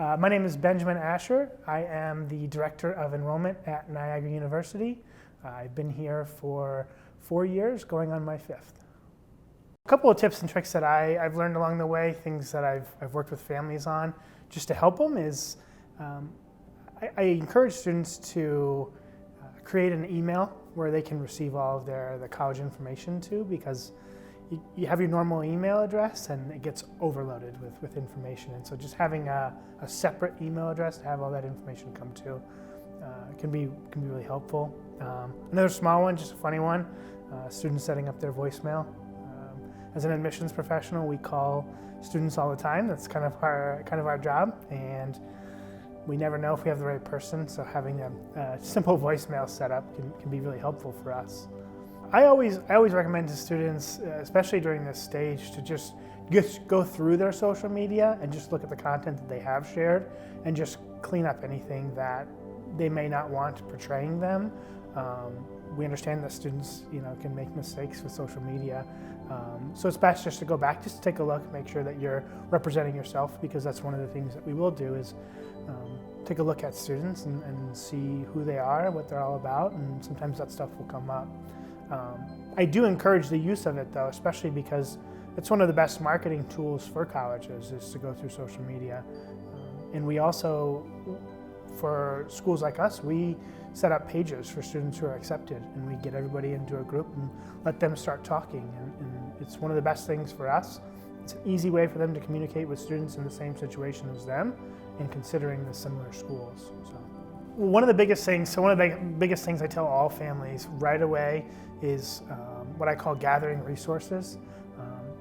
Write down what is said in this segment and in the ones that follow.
My name is Benjamin Ascher. I am the Director of Enrollment at Niagara University. I've been here for 4 years, going on my 5th. A couple of tips and tricks that I've learned along the way, things that I've worked with families on, just to help them is I encourage students to create an email where they can receive all of the college information to, because you have your normal email address and it gets overloaded with information. And so just having a separate email address to have all that information come to can be really helpful. Another small one, just a funny one, students setting up their voicemail. As an admissions professional, we call students all the time. That's kind of our job, and we never know if we have the right person, so having a simple voicemail set up can be really helpful for us. I always recommend to students, especially during this stage, to just go through their social media and just look at the content that they have shared and just clean up anything that they may not want portraying them. We understand that students, can make mistakes with social media, so it's best just to go back, just to take a look, make sure that you're representing yourself, because that's one of the things that we will do is take a look at students and see who they are, what they're all about, and sometimes that stuff will come up. I do encourage the use of it though, especially because it's one of the best marketing tools for colleges is to go through social media. And we also, for schools like us, we set up pages for students who are accepted, and we get everybody into a group and let them start talking. And it's one of the best things for us. It's an easy way for them to communicate with students in the same situation as them and considering the similar schools. So, one of the biggest things I tell all families right away is what I call gathering resources.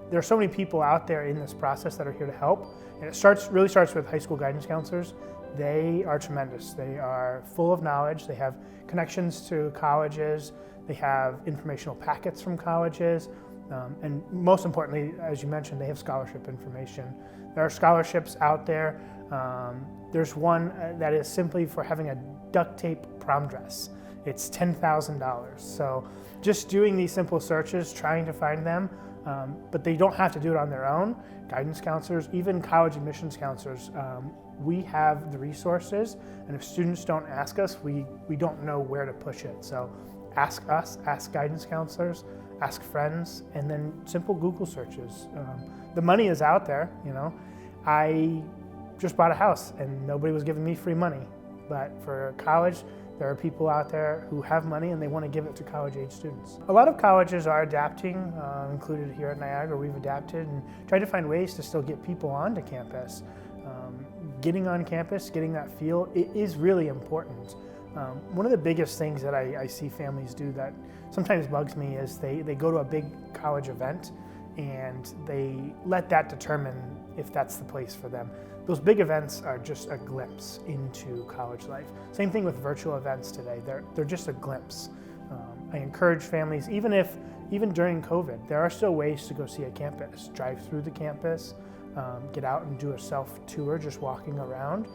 There are so many people out there in this process that are here to help, and it really starts with high school guidance counselors. They are tremendous. They are full of knowledge. They have connections to colleges. They have informational packets from colleges. And most importantly, as you mentioned, they have scholarship information. There are scholarships out there. There's one that is simply for having a duct tape prom dress. It's $10,000. So just doing these simple searches, trying to find them, but they don't have to do it on their own. Guidance counselors, even college admissions counselors, we have the resources, and if students don't ask us, we don't know where to push it. So ask us, ask guidance counselors, ask friends, and then simple Google searches. The money is out there, I just bought a house and nobody was giving me free money, but for college, there are people out there who have money and they want to give it to college-age students. A lot of colleges are adapting, included here at Niagara. We've adapted and tried to find ways to still get people onto campus. Getting on campus, getting that feel, it is really important. One of the biggest things that I see families do that sometimes bugs me is they go to a big college event and they let that determine if that's the place for them. Those big events are just a glimpse into college life. Same thing with virtual events today. They're just a glimpse. I encourage families, even during COVID, there are still ways to go see a campus. Drive through the campus, get out and do a self-tour, just walking around.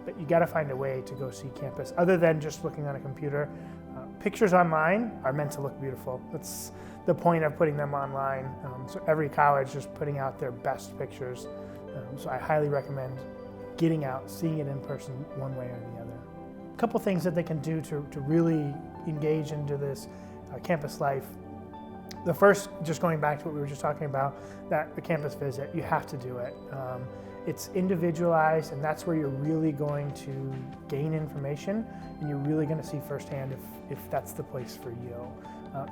But you gotta find a way to go see campus other than just looking on a computer. Pictures online are meant to look beautiful. That's the point of putting them online. So every college is putting out their best pictures. So I highly recommend getting out, seeing it in person one way or the other. A couple things that they can do to really engage into this campus life. The first, just going back to what we were just talking about, that the campus visit, you have to do it. It's individualized, and that's where you're really going to gain information, and you're really going to see firsthand if that's the place for you.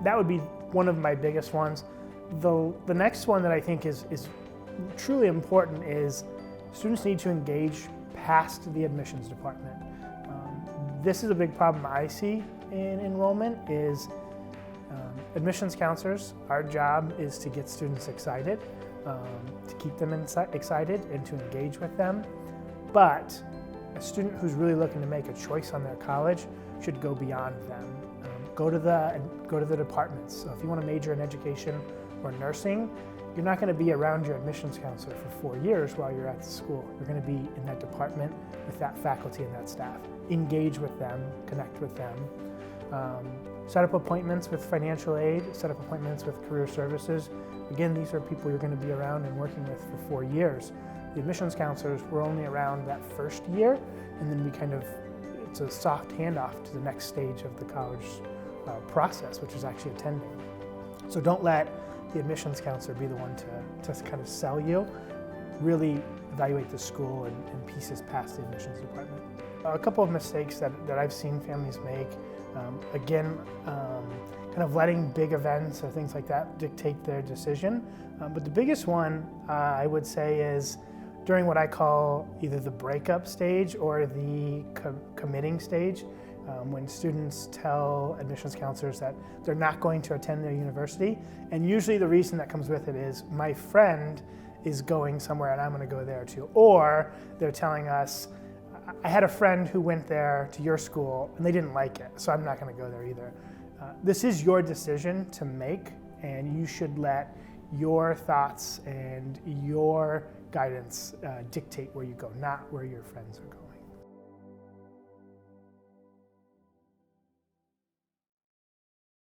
That would be one of my biggest ones. The next one that I think is truly important is students need to engage past the admissions department. This is a big problem I see in enrollment is admissions counselors, our job is to get students excited, to keep them excited and to engage with them. But a student who's really looking to make a choice on their college should go beyond them. Go to the departments. So if you want to major in education or nursing, you're not going to be around your admissions counselor for 4 years while you're at the school. You're going to be in that department with that faculty and that staff. Engage with them, connect with them. Set up appointments with financial aid, set up appointments with career services. Again, these are people you're going to be around and working with for 4 years. The admissions counselors were only around that first year, and then it's a soft handoff to the next stage of the college process, which is actually attending. So don't let the admissions counselor be the one to kind of sell you. Really evaluate the school and pieces past the admissions department. A couple of mistakes that I've seen families make, kind of letting big events or things like that dictate their decision. But the biggest one I would say is during what I call either the breakup stage or the committing stage, when students tell admissions counselors that they're not going to attend their university. And usually the reason that comes with it is my friend is going somewhere and I'm going to go there too. Or they're telling us, I had a friend who went there to your school and they didn't like it, so I'm not going to go there either. This is your decision to make, and you should let your thoughts and your guidance dictate where you go, not where your friends are going.